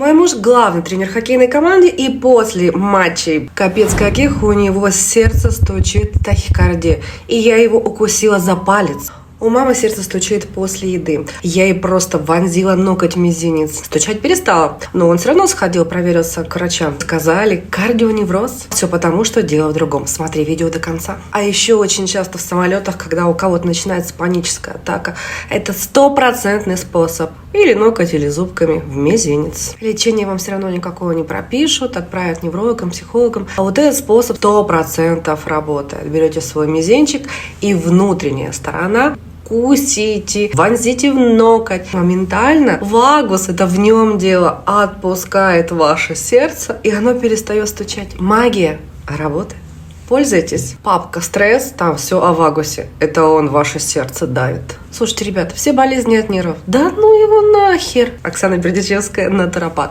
Мой муж главный тренер хоккейной команды, и после матчей капец каких у него сердце стучит тахикардия, и я его укусила за палец. У мамы сердце стучит после еды. Я ей просто вонзила ноготь в мизинец. Стучать перестала, но он все равно сходил, проверился к врачам. Сказали кардионевроз. Все потому, что дело в другом. Смотри видео до конца. А еще очень часто в самолетах, когда у кого-то начинается паническая атака, это 100% способ. Или ноготь, или зубками в мизинец. Лечение вам все равно никакого не пропишут, отправят неврологам, психологам. А вот этот способ 100% работает. Берете свой мизинчик, и внутренняя сторона кусите, вонзите в ноготь. Моментально вагус, это в нем дело, отпускает ваше сердце, и оно перестает стучать. Магия работает. Пользуйтесь. Папка стресс, там все о вагусе. Это он ваше сердце давит. Слушайте, ребята, все болезни от нервов. Да ну его нахер. Оксана Бердичевская, натуропат.